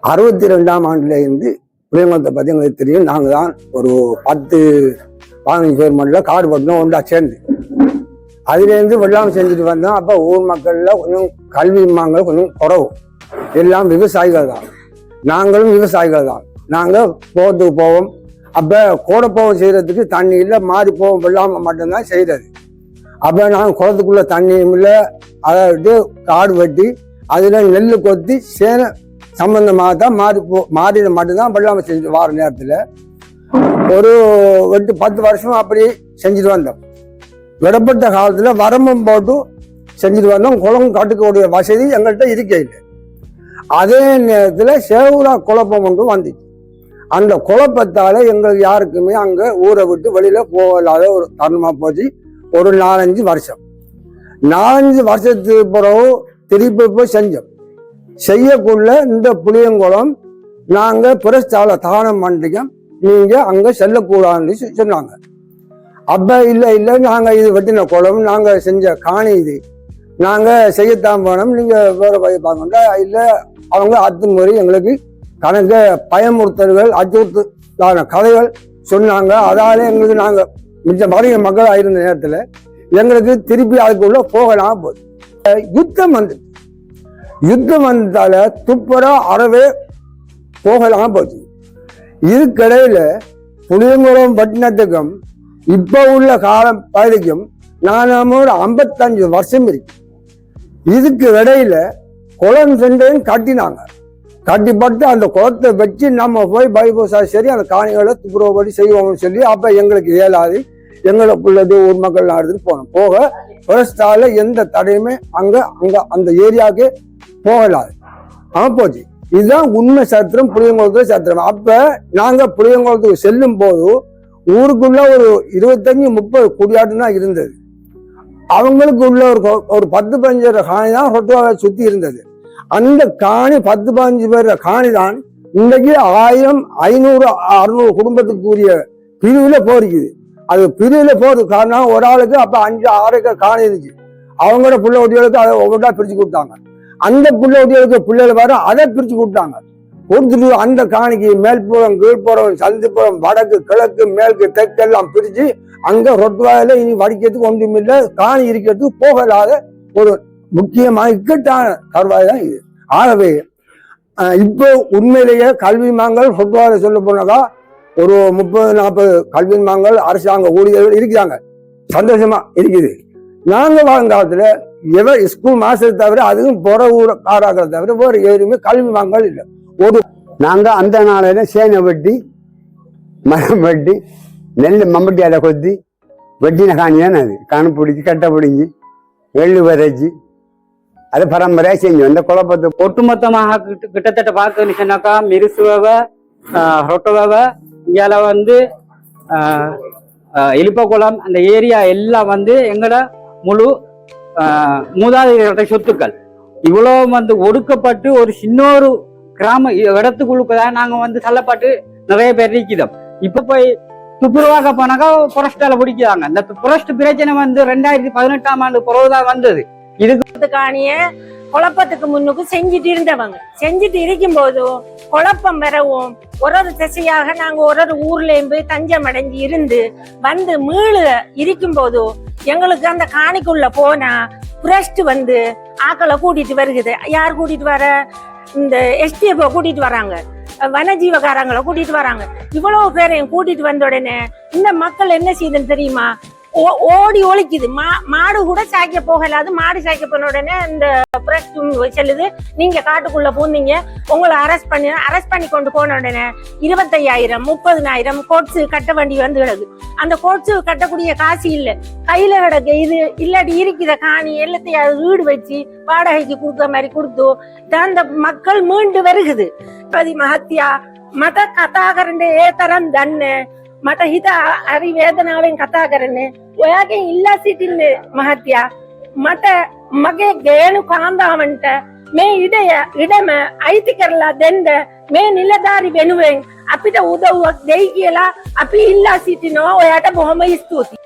62ஆம் ஆண்டுல இருந்து புளியங்குளத்தை பத்தி எங்களுக்கு தெரியும். நாங்க தான் ஒரு 10-15 பேர் மட்டும் காடு பட்டினோம் ஒன்றா சேர்ந்து அதுலேருந்து வெள்ளாமை செஞ்சுட்டு வந்தோம். அப்போ ஊர் மக்கள்ல கொஞ்சம் கல்வி மாங்கள் கொஞ்சம் குறவு, எல்லாம் விவசாயிகள் தான். நாங்களும் விவசாயிகள் தான். நாங்கள் போகிறதுக்கு போவோம். அப்போ கோடப்போகம் செய்யறதுக்கு தண்ணி இல்லை, மாறி போவோம், வெள்ளாமை மட்டும்தான் செய்யறது. அப்போ நாங்கள் குளத்துக்குள்ள தண்ணியும் இல்லை, அதாவது காடு வெட்டி அதில் நெல் கொத்தி சேன சம்பந்தமாக தான் மாறின மட்டும்தான் வெள்ளாமை செஞ்சு வார நேரத்தில் ஒரு 10 வருஷம் அப்படி செஞ்சுட்டு வந்தோம். விடப்பட்ட காலத்தில் வரம்பம் போட்டு செஞ்சுட்டு வந்தோம். குளம் கட்டுக்கூடிய வசதி எங்கள்கிட்ட இருக்கையில். அதே நேரத்தில் சேவுரா குழப்பம் ஒன்று வந்துச்சு. அந்த குழப்பத்தால் எங்களுக்கு யாருக்குமே அங்கே ஊரை விட்டு வெளியில் போகலாத ஒரு தருணமாக போச்சு. ஒரு 4-5 வருஷம். 4-5 வருஷத்துக்கு பிறகு திருப்பி போய் செஞ்சோம். செய்யக்குள்ள இந்த புளியங்குளம் நாங்கள் பிரஸ்தால தானம் பண்ணிக்கோம், நீங்கள் அங்கே செல்லக்கூடாதுன்னு சொன்னாங்க. அப்போ இல்லை நாங்கள் இது வெட்டின குளம், நாங்கள் செஞ்ச காணி, இது நாங்கள் செய்யத்தான் போனோம், நீங்கள் வேறு பயிர் பார்க்கண்டா இல்லை. அவங்க அத்துமுறை எங்களுக்கு கணக்க பயமுறுத்தல்கள் அச்சுறுத்தலான கதைகள் சொன்னாங்க. அதால எங்களுக்கு நாங்கள் மிச்ச மறிய மக்களாக இருந்த நேரத்தில் எங்களுக்கு திருப்பி அதுக்குள்ள போகலாம் போகுது. யுத்தம் வந்ததால துப்புரா அறவே போகலாம் போச்சு. இதுக்கிடையில புளியங்குளம் பட்டினத்துக்கும் இப்போ உள்ள காலம் பகுதிக்கும் நானாம ஒரு 55 வருஷம் இருக்கு. இதுக்கு இடையில குளம் சென்றையும் கட்டினாங்க. கட்டிப்பட்டு அந்த குளத்தை வச்சு நம்ம போய் பைபோசா சரி அந்த காணிகளை துப்புரவுபடி செய்வோம்னு சொல்லி அப்போ எங்களுக்கு இயலாது. எங்களுக்குள்ளது ஊர் மக்கள் எடுத்துட்டு போனோம். போக பிரஸ்தால எந்த தடையுமே அங்கே அந்த ஏரியாவுக்கு போகலாது. போச்சு. இதுதான் உண்மை சரித்திரம், புளியங்குளத்துல சரித்திரம். அப்போ நாங்கள் புளியங்குளத்துக்கு செல்லும் போது ஊருக்குள்ள ஒரு 25-30 குடியாட்டம் தான் இருந்தது. அவங்களுக்கு உள்ள ஒரு 10-15 காணி தான் ரொட்டுவாவை சுத்தி இருந்தது. அந்த காணி 10-15 பேர் காணி தான் இன்றைக்கு 1000, 500, 600 குடும்பத்துக்குரிய பிரிவுல போயிருக்குது. அது பிரிவுல போறதுக்கு காரணம் ஒரு ஆளுக்கு அப்ப 5-6 ஏக்கர் காணி இருந்துச்சு. அவங்களோட புள்ள ஒட்டிகளுக்கு அதை ஒவ்வொன்றா பிரிச்சு கொடுத்தாங்க. அந்த புள்ள ஒட்டிகளுக்கு பிள்ளைகள் வர அதை பிரிச்சு கொடுத்தாங்க. கொடுத்துட்டு அந்த காணிக்கு மேல்புறம், கீழ்ப்புறம், சந்திப்புறம், வடக்கு, கிழக்கு, மேற்கு, தெற்கு எல்லாம் பிரிச்சு அங்க ரொட்டுவாயில இனி வடிக்கிறதுக்கு ஒன்றும் இல்லை, காணி இருக்கிறதுக்கு போகலாத ஒரு முக்கியமான இக்கட்டான தருவாய் தான் இது. ஆகவே இப்போ உண்மையிலேயே கல்வி மாங்கள் ரொட்டுவாயில சொல்ல போனாக்கா ஒரு 30-40 கல்வி மாங்கள் அரசாங்க ஊழியர்கள் இருக்கிறாங்க. சந்தோஷமா இருக்குது. நாங்க வாழ்ங்காலத்துல ஸ்கூல் மாஸ்டர் தவிர அதுவும் புற ஊர காடாக்களை தவிர வேறு எதுவுமே கல்வி மாங்கள் இல்லை. ஒரு நாங்க அந்த நாளையில சேனை வெட்டி மரம் வெட்டி நெல் மம்பட்டியால கொத்தி வெட்டின காணியான அது கணு பிடிச்சி கட்டை பிடிஞ்சி எள்ளு விதைச்சி அதை பரம்பரையா செஞ்சோம். அந்த குழப்பத்தை ஒட்டுமொத்தமாக கிட்டத்தட்ட பார்க்கணும்னு சொன்னாக்கா மிருசுவவை, ரொட்டவை, இங்கே இலுப்பக்குளம் அந்த ஏரியா எல்லாம் எங்களோட முழு மூதாதையர்களுடைய சொத்துக்கள். இவ்வளோ ஒடுக்கப்பட்டு ஒரு சின்னொரு கிராம இடத்துக்குள்ளுக்குதான் நாங்க தள்ளப்பட்டு நிறைய பேர் இருக்கிறோம். இப்ப போய் துப்புரவாக்க போனாக்கா புரஸ்டால பிடிக்கிறாங்க. இந்த புரஸ்ட் பிரச்சனை 2018ஆம் ஆண்டு பிறகுதான் வந்தது. இதுக்கு காணிய குழப்பத்துக்கு முன்னுக்கு செஞ்சுட்டு இருந்தவங்க செஞ்சுட்டு இருக்கும் போதும் குழப்பம் வரவும் ஒரு திசையாக நாங்க ஒரு ஊர்லயும் போய் தஞ்சம் அடைஞ்சு இருந்து மீள இருக்கும் போதும் எங்களுக்கு அந்த காணிக்குள்ள போனா புரஸ்ட் ஆக்களை கூட்டிட்டு வருகுது. யார் கூட்டிட்டு வர? இந்த STF கூட்டிட்டு வராங்க, வனஜீவகாரங்களை கூட்டிட்டு வராங்க. இவ்வளவு பேரையும் கூட்டிட்டு வந்த உடனே இந்த மக்கள் என்ன செய்யுதுன்னு தெரியுமா? ஓடி ஒழிக்குது. மாடு கூட சாய்க்க போகலாது. மாடு சாய்க்க போன உடனே இந்த செல்லுது, நீங்க காட்டுக்குள்ள போனீங்க, உங்களை அரெஸ்ட் பண்ணி கொண்டு போன உடனே 25,000, 30,000 கோட்ஸு கட்ட வேண்டி கிடக்கு. அந்த கோட்ஸு கட்டக்கூடிய காசு இல்ல, கையில கிடக்கு. இது இல்லாட்டி இருக்கிற காணி எல்லாத்தையும் வீடு வச்சு வாடகைக்கு கொடுக்குற மாதிரி கொடுத்து அந்த மக்கள் மீண்டு வருகுது. மஹத்யா மத கதாகரண்ட ஏத்தரம் தன்னு මට හිත හරි වේදනාවෙන් කතා කරන්නේ. ඔයාගෙන් ඉල්ලා සිටින්නේ මහත්තයා, මට මගේ ගෑනු කාන්දාවන්ට මේ ඉඩම අයිති කරලා දෙන්න. මේ නිලධාරි වෙනුවෙන් අපිට උදව්වක් දෙයි කියලා අපි ඉල්ලා සිටිනවා. ඔයාට බොහොම ස්තුතියි.